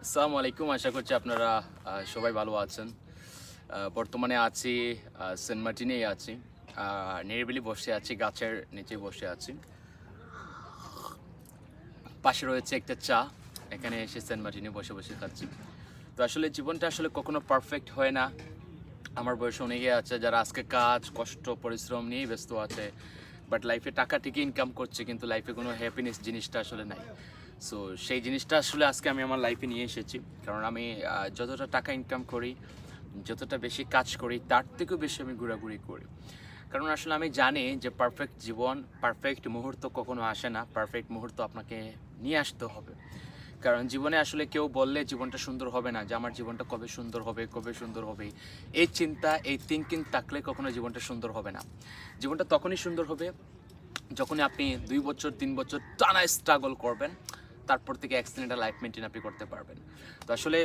আসসালামু আলাইকুম। আশা করছি আপনারা সবাই ভালো আছেন। বর্তমানে আছি সেন্ট মার্টিনেই আছি। নিরিবিলি বসে আছি, গাছের নিচে বসে আছি। পাশে রয়েছে একটা চা। এখানে এসে সেন্ট মার্টিনে বসে বসে খাচ্ছি। তো আসলে জীবনটা আসলে কখনো পারফেক্ট হয় না। আমার বয়সে অনেকে আছে যারা আজকে কাজ, কষ্ট, পরিশ্রম নিয়েই ব্যস্ত আছে। বাট লাইফে টাকা ঠিকই ইনকাম করছে, কিন্তু লাইফে কোনো হ্যাপিনেস জিনিসটা আসলে নাই। সো সেই জিনিসটা আসলে আজকে আমি আমার লাইফে নিয়ে এসেছি। কারণ আমি যতটা টাকা ইনকাম করি, যতটা বেশি কাজ করি, তার থেকেও বেশি আমি ঘোরাঘুরি করি। কারণ আসলে আমি জানি যে পারফেক্ট জীবন, পারফেক্ট মুহূর্ত কখনো আসে না। পারফেক্ট মুহূর্ত আপনাকে নিয়ে আসতে হবে। কারণ জীবনে আসলে কেউ বললে জীবনটা সুন্দর হবে না, যে আমার জীবনটা কবে সুন্দর হবে, কবে সুন্দর হবে। এই চিন্তা, এই থিঙ্কিং থাকলে কখনো জীবনটা সুন্দর হবে না। জীবনটা তখনই সুন্দর হবে যখনই আপনি 2 বছর 3 বছর টানা স্ট্রাগল করবেন, তারপর থেকে এক্সিলেন্ট লাইফ মেনটেন আপনি করতে পারবেন। তো আসলে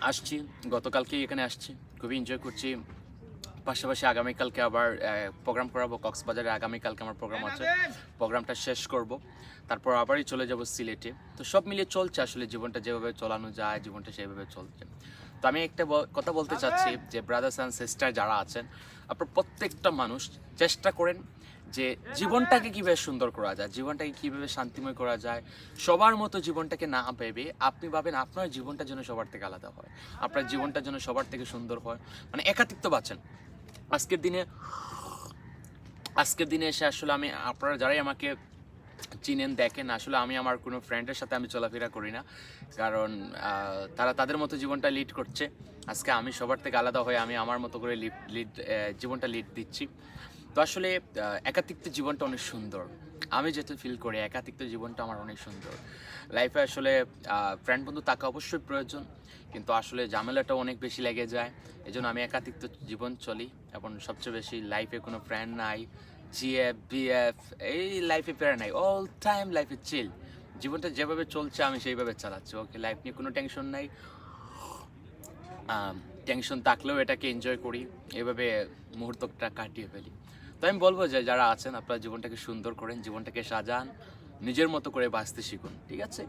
আসছি, গতকালকেই এখানে আসছি, খুবই এনজয় করছি। পাশাপাশি আগামীকালকে আবার প্রোগ্রাম করাবো কক্সবাজারে। আগামীকালকে আমার প্রোগ্রাম আছে, প্রোগ্রামটা শেষ করব, তারপর আবারই চলে যাব সিলেটে। তো সব মিলিয়ে চলছে আসলে জীবনটা, যেভাবে চালানো যায় জীবনটা সেভাবে চলছে। তো আমি একটা কথা বলতে চাচ্ছি যে ব্রাদার্স অ্যান্ড সিস্টার যারা আছেন, আপনার প্রত্যেকটা মানুষ চেষ্টা করেন যে জীবনটাকে কীভাবে সুন্দর করা যায়, জীবনটাকে কীভাবে শান্তিময় করা যায়। সবার মতো জীবনটাকে না ভেবে আপনি ভাবেন আপনার জীবনটা যেন সবার থেকে আলাদা হয়, আপনার জীবনটা যেন সবার থেকে সুন্দর হয়। মানে একাকিত্ব বাঁচেন। আজকের দিনে আজকের দিনে এসে আসলে আমি, আপনারা যারাই আমাকে চিনেন দেখেন, আসলে আমি আমার কোনো ফ্রেন্ডের সাথে আমি চলাফেরা করি না। কারণ তারা তাদের মতো জীবনটা লিড করছে। আজকে আমি সবার থেকে আলাদা হয়ে আমি আমার মতো করে জীবনটা লিড দিচ্ছি। তো আসলে একাকিত্ব জীবনটা অনেক সুন্দর। আমি যেটা ফিল করি, একাকিত্ব জীবনটা আমার অনেক সুন্দর। লাইফে আসলে ফ্রেন্ড বন্ধু থাকা অবশ্যই প্রয়োজন, কিন্তু আসলে ঝামেলাটাও অনেক বেশি লেগে যায়। এজন্য আমি একাকিত্ব জীবন চলি, এবং সবচেয়ে বেশি লাইফে কোনো ফ্রেন্ড নাই, জিএফ বিএফ, এই লাইফে প্যারা নাই, অল টাইম লাইফে চিল। জীবনটা যেভাবে চলছে আমি সেইভাবে চালাচ্ছি। ওকে, লাইফ নিয়ে কোনো টেনশন নাই। টেনশন থাকলেও এটাকে এনজয় করি, এভাবে মুহূর্তটা কাটিয়ে ফেলি। তো আমি বলবো যে যারা আছেন, আপনারা জীবনটাকে সুন্দর করেন, জীবনটাকে সাজান, নিজের মতো করে বাঁচতে শিখুন। ঠিক আছে?